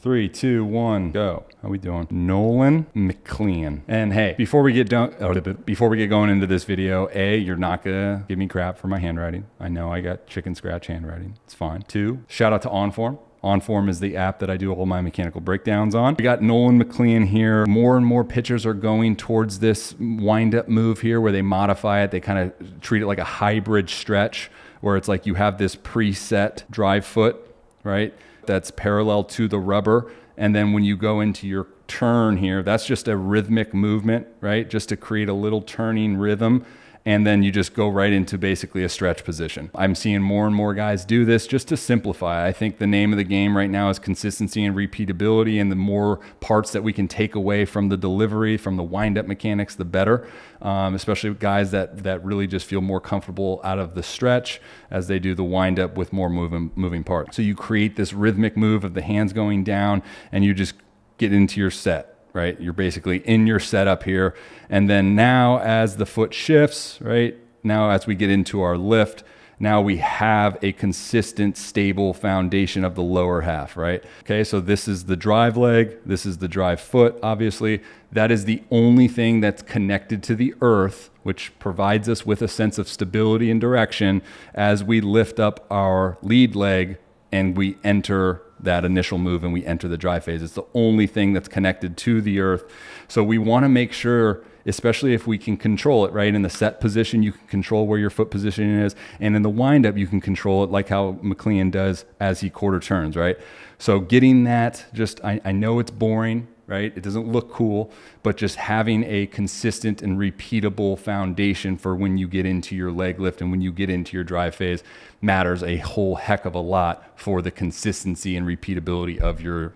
3, 2, 1, go. How we doing? Nolan McLean. And hey, before we get going into this video, A, you're not gonna give me crap for my handwriting. I know I got chicken scratch handwriting. It's fine. 2, shout out to OnForm. OnForm is the app that I do all my mechanical breakdowns on. We got Nolan McLean here. More and more pitchers are going towards this wind-up move here where they modify it. They kind of treat it like a hybrid stretch where it's like you have this preset drive foot, right? That's parallel to the rubber. And then when you go into your turn here, that's just a rhythmic movement, right? Just to create a little turning rhythm. And then you just go right into basically a stretch position. I'm seeing more and more guys do this just to simplify. I think the name of the game right now is consistency and repeatability, and the more parts that we can take away from the delivery, from the wind-up mechanics, the better, especially guys that really just feel more comfortable out of the stretch as they do the wind-up with more moving parts. So you create this rhythmic move of the hands going down, and you just get into your set. Right? You're basically in your setup here. And then now as the foot shifts, right? Now as we get into our lift, now we have a consistent, stable foundation of the lower half, right? Okay, so this is the drive leg. This is the drive foot, obviously. That is the only thing that's connected to the earth, which provides us with a sense of stability and direction as we lift up our lead leg and we enter that initial move and we enter the drive phase. It's the only thing that's connected to the earth. So we want to make sure, especially if we can control it, right? In the set position, you can control where your foot position is. And in the windup, you can control it like how McLean does as he quarter turns, right? So getting that, I know it's boring, right? It doesn't look cool, but just having a consistent and repeatable foundation for when you get into your leg lift and when you get into your drive phase matters a whole heck of a lot for the consistency and repeatability of your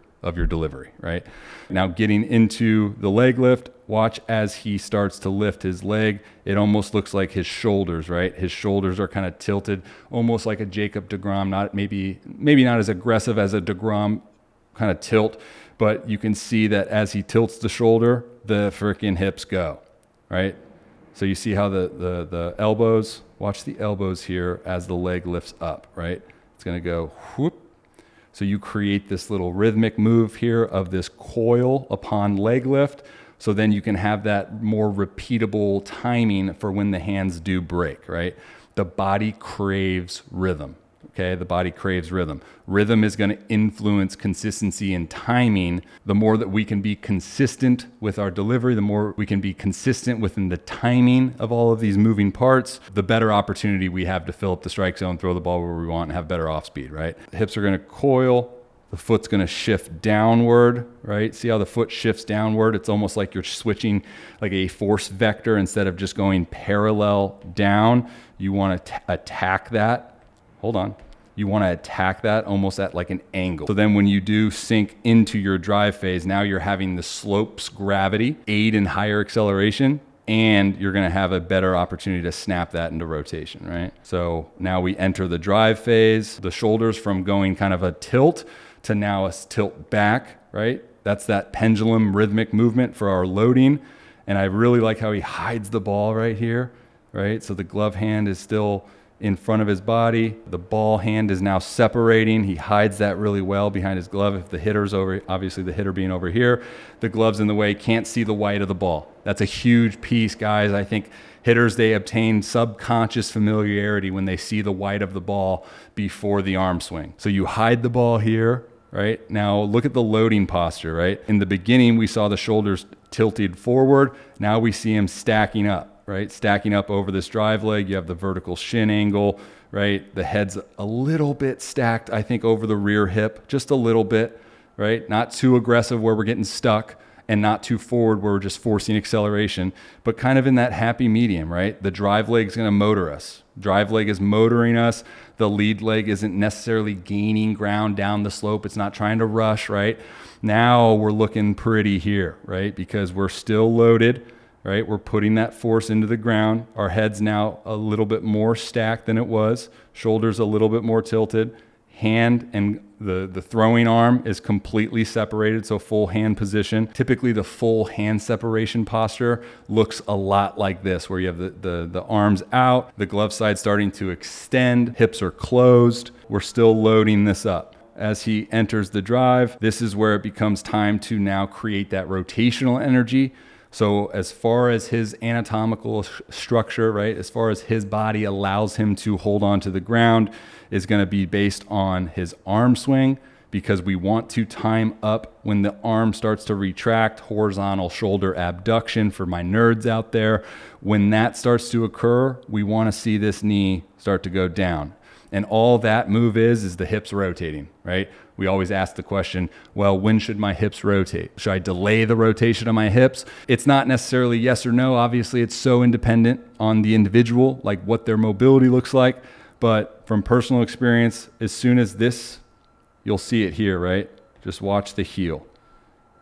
delivery, right? Now getting into the leg lift, watch as he starts to lift his leg. It almost looks like his shoulders, right? His shoulders are kind of tilted, almost like a Jacob deGrom, not maybe not as aggressive as a deGrom kind of tilt, but you can see that as he tilts the shoulder, the freaking hips go, right? So you see how the elbows, watch the elbows here as the leg lifts up, right? It's gonna go whoop. So you create this little rhythmic move here of this coil upon leg lift. So then you can have that more repeatable timing for when the hands do break, right? The body craves rhythm. Okay, the body craves rhythm. Rhythm is going to influence consistency and timing. The more that we can be consistent with our delivery, the more we can be consistent within the timing of all of these moving parts, the better opportunity we have to fill up the strike zone, throw the ball where we want, and have better off speed, right? The hips are going to coil. The foot's going to shift downward, right? See how the foot shifts downward? It's almost like you're switching like a force vector instead of just going parallel down. You want to attack that. Hold on. You want to attack that almost at like an angle. So then when you do sink into your drive phase, now you're having the slopes gravity aid in higher acceleration, and you're going to have a better opportunity to snap that into rotation, right? So now we enter the drive phase, the shoulders from going kind of a tilt to now a tilt back, right? That's that pendulum rhythmic movement for our loading. And I really like how he hides the ball right here, right? So the glove hand is still in front of his body. The ball hand is now separating. He hides that really well behind his glove. If the hitter's over, obviously the hitter being over here, the glove's in the way, can't see the white of the ball. That's a huge piece, guys. I think hitters, they obtain subconscious familiarity when they see the white of the ball before the arm swing. So you hide the ball here, right? Now look at the loading posture, right? In the beginning, we saw the shoulders tilted forward. Now we see him stacking up. Right? Stacking up over this drive leg, you have the vertical shin angle, right? The head's a little bit stacked, I think, over the rear hip, just a little bit, right? Not too aggressive where we're getting stuck and not too forward where we're just forcing acceleration, but kind of in that happy medium, right? The drive leg is going to motor us. Drive leg is motoring us. The lead leg isn't necessarily gaining ground down the slope. It's not trying to rush, right? Now we're looking pretty here, right? Because we're still loaded. Right? We're putting that force into the ground. Our head's now a little bit more stacked than it was. Shoulders a little bit more tilted. Hand and the throwing arm is completely separated, so full hand position. Typically the full hand separation posture looks a lot like this, where you have the arms out, the glove side starting to extend, hips are closed. We're still loading this up. as he enters the drive, this is where it becomes time to now create that rotational energy. So as far as his anatomical structure, right, as far as his body allows him to hold on to the ground, is going to be based on his arm swing, because we want to time up when the arm starts to retract, horizontal shoulder abduction for my nerds out there. When that starts to occur, we want to see this knee start to go down. And all that move is the hips rotating, right? We always ask the question, well, when should my hips rotate? Should I delay the rotation of my hips? It's not necessarily yes or no. Obviously, it's so independent on the individual, like what their mobility looks like. But from personal experience, as soon as this, you'll see it here, right? Just watch the heel,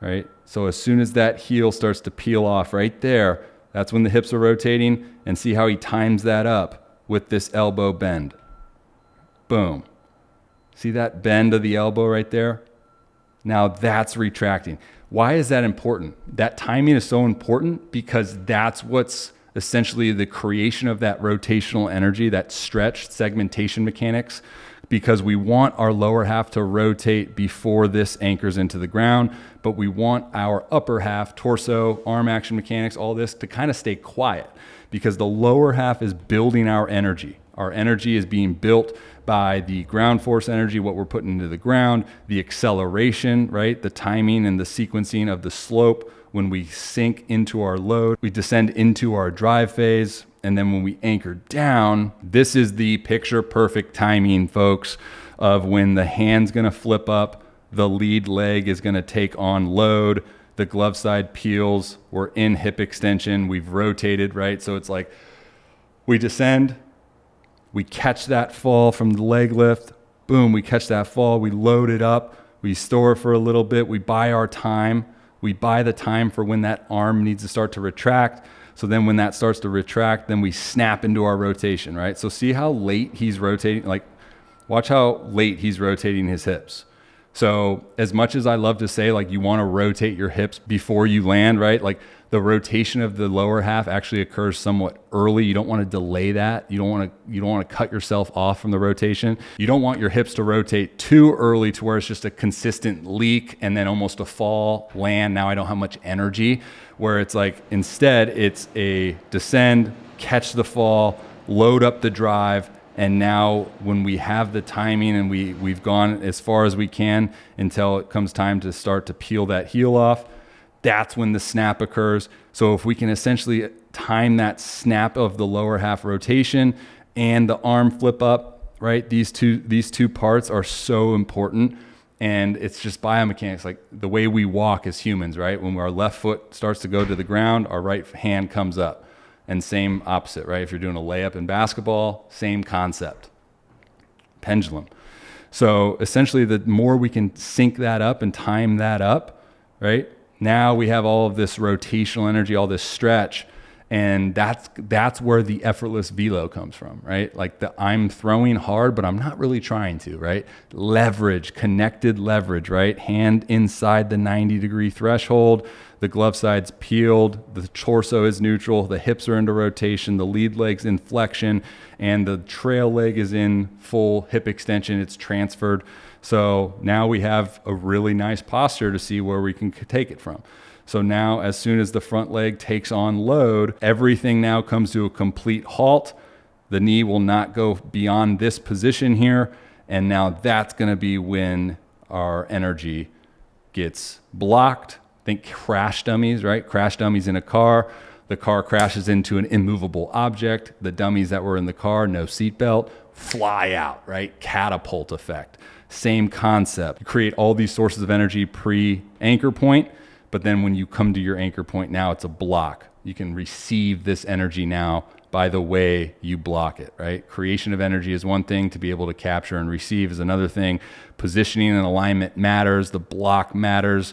right? So as soon as that heel starts to peel off right there, that's when the hips are rotating, and see how he times that up with this elbow bend. Boom. See that bend of the elbow right there? Now that's retracting. Why is that important? That timing is so important because that's what's essentially the creation of that rotational energy, that stretch segmentation mechanics, because we want our lower half to rotate before this anchors into the ground, but we want our upper half, torso, arm action mechanics, all this to kind of stay quiet, because the lower half is building our energy. Our energy is being built by the ground force energy, what we're putting into the ground, the acceleration, right? The timing and the sequencing of the slope. When we sink into our load, we descend into our drive phase. And then when we anchor down, this is the picture perfect timing, folks, of when the hand's gonna flip up, the lead leg is gonna take on load, the glove side peels, we're in hip extension, we've rotated, right? So it's like we descend, we catch that fall from the leg lift, boom, we catch that fall, we load it up, we store it for a little bit, we buy our time, we buy the time for when that arm needs to start to retract. So then when that starts to retract, then we snap into our rotation, right? So see how late he's rotating, like watch how late he's rotating his hips. So as much as I love to say, like you want to rotate your hips before you land, right? Like the rotation of the lower half actually occurs somewhat early. You don't want to delay that. You don't want to cut yourself off from the rotation. You don't want your hips to rotate too early to where it's just a consistent leak and then almost a fall, land. Now I don't have much energy, where it's like instead it's a descend, catch the fall, load up the drive. And now when we have the timing and we've gone as far as we can until it comes time to start to peel that heel off, that's when the snap occurs. So if we can essentially time that snap of the lower half rotation and the arm flip up, right? These two parts are so important. And it's just biomechanics, like the way we walk as humans, right? When our left foot starts to go to the ground, our right hand comes up. And same opposite, right? If you're doing a layup in basketball, same concept. Pendulum. So essentially, the more we can sync that up and time that up, right? Now we have all of this rotational energy, all this stretch, and that's where the effortless Velo comes from, right? Like I'm throwing hard, but I'm not really trying to, right? Leverage, connected leverage, right? Hand inside the 90-degree threshold, the glove side's peeled, the torso is neutral, the hips are into rotation, the lead leg's in flexion, and the trail leg is in full hip extension, it's transferred. So now we have a really nice posture to see where we can take it from. So now as soon as the front leg takes on load, everything now comes to a complete halt. The knee will not go beyond this position here. And now that's going to be when our energy gets blocked. Think crash dummies, right? Crash dummies in a car. The car crashes into an immovable object. The dummies that were in the car, no seatbelt, fly out, right? Catapult effect. Same concept. You create all these sources of energy pre-anchor point, but then when you come to your anchor point, now it's a block. You can receive this energy now by the way you block it, right? Creation of energy is one thing, to be able to capture and receive is another thing. Positioning and alignment matters. The block matters.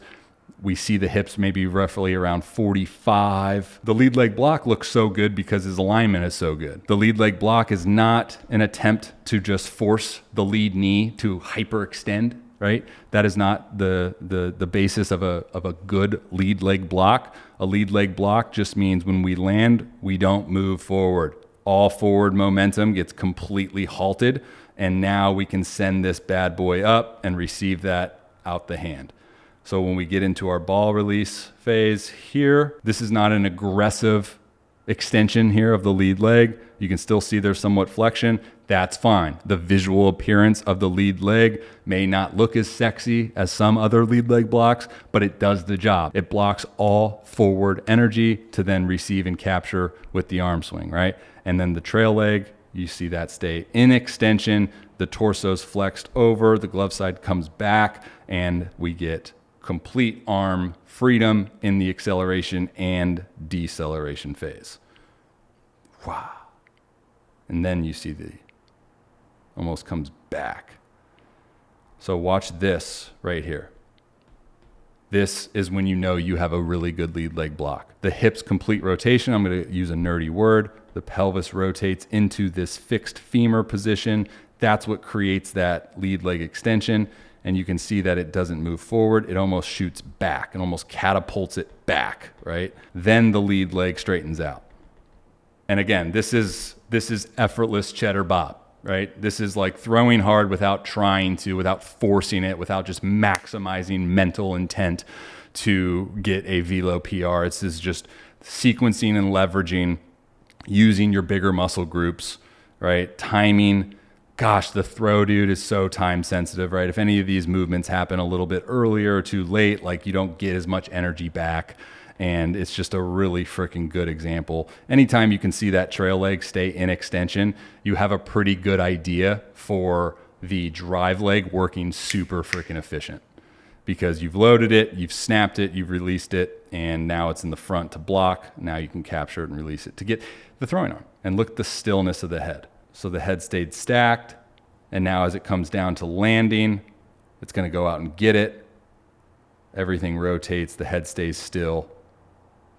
We see the hips maybe roughly around 45. The lead leg block looks so good because his alignment is so good. The lead leg block is not an attempt to just force the lead knee to hyperextend, right? That is not the basis of a good lead leg block. A lead leg block just means when we land, we don't move forward. All forward momentum gets completely halted, And now we can send this bad boy up and receive that out the hand. So when we get into our ball release phase here, this is not an aggressive extension here of the lead leg. You can still see there's somewhat flexion. That's fine. The visual appearance of the lead leg may not look as sexy as some other lead leg blocks, but it does the job. It blocks all forward energy to then receive and capture with the arm swing, right? And then the trail leg, you see that stay in extension. The torso's flexed over, the glove side comes back, and we get complete arm freedom in the acceleration and deceleration phase. Wow. And then you see the almost comes back. So watch this right here. This is when you know you have a really good lead leg block. The hips complete rotation. I'm going to use a nerdy word. The pelvis rotates into this fixed femur position. That's what creates that lead leg extension. And you can see that it doesn't move forward. It almost shoots back and almost catapults it back, right? Then the lead leg straightens out. And again, this is effortless cheddar bob, right? This is like throwing hard without trying to, without forcing it, without just maximizing mental intent to get a velo PR. It's just sequencing and leveraging, using your bigger muscle groups, right? Timing. Gosh, the throw, dude, is so time sensitive, right? If any of these movements happen a little bit earlier or too late, like you don't get as much energy back. And it's just a really freaking good example. Anytime you can see that trail leg stay in extension, you have a pretty good idea for the drive leg working super freaking efficient, because you've loaded it, you've snapped it, you've released it, and now it's in the front to block. Now you can capture it and release it to get the throwing arm. And look at the stillness of the head. So the head stayed stacked, and now as it comes down to landing, it's going to go out and get it. Everything rotates, the head stays still.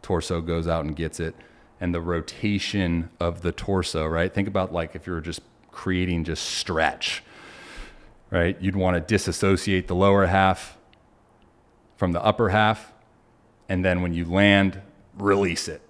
Torso goes out and gets it. And the rotation of the torso, right? Think about like if you were just creating just stretch, right? You'd want to disassociate the lower half from the upper half. And then when you land, release it.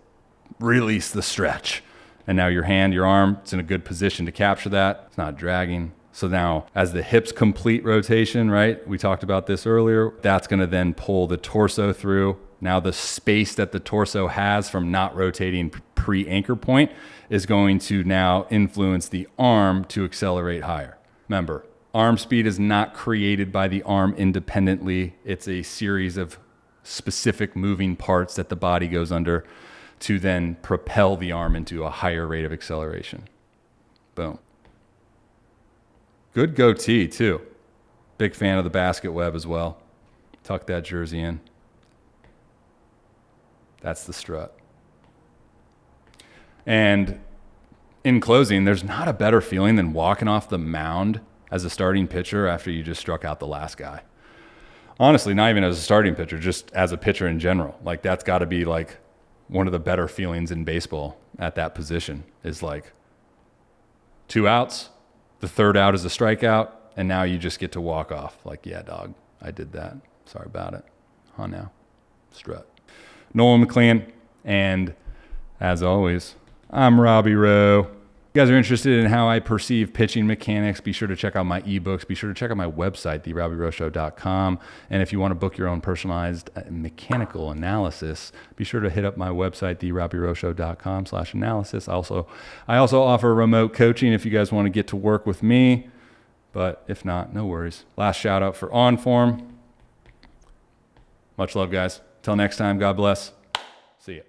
Release the stretch. And now your hand, your arm, it's in a good position to capture that. It's not dragging. So now as the hips complete rotation, right? We talked about this earlier. That's going to then pull the torso through. Now the space that the torso has from not rotating pre-anchor point is going to now influence the arm to accelerate higher. Remember, arm speed is not created by the arm independently. It's a series of specific moving parts that the body goes under to then propel the arm into a higher rate of acceleration. Boom. Good goatee too. Big fan of the basket web as well. Tuck that jersey in. That's the strut. And in closing, there's not a better feeling than walking off the mound as a starting pitcher after you just struck out the last guy. Honestly, not even as a starting pitcher, just as a pitcher in general. Like that's got to be like one of the better feelings in baseball at that position is like 2 outs, the third out is a strikeout, and now you just get to walk off. Like, yeah, dog, I did that. Sorry about it. On now. Strut. Nolan McLean, and as always, I'm Robby Rowe. If you guys are interested in how I perceive pitching mechanics, be sure to check out my ebooks. Be sure to check out my website, therobbyroweshow.com. And if you want to book your own personalized mechanical analysis, be sure to hit up my website, therobbyroweshow.com/analysis. I also offer remote coaching if you guys want to get to work with me. But if not, no worries. Last shout out for OnForm. Much love, guys. Till next time, God bless. See ya.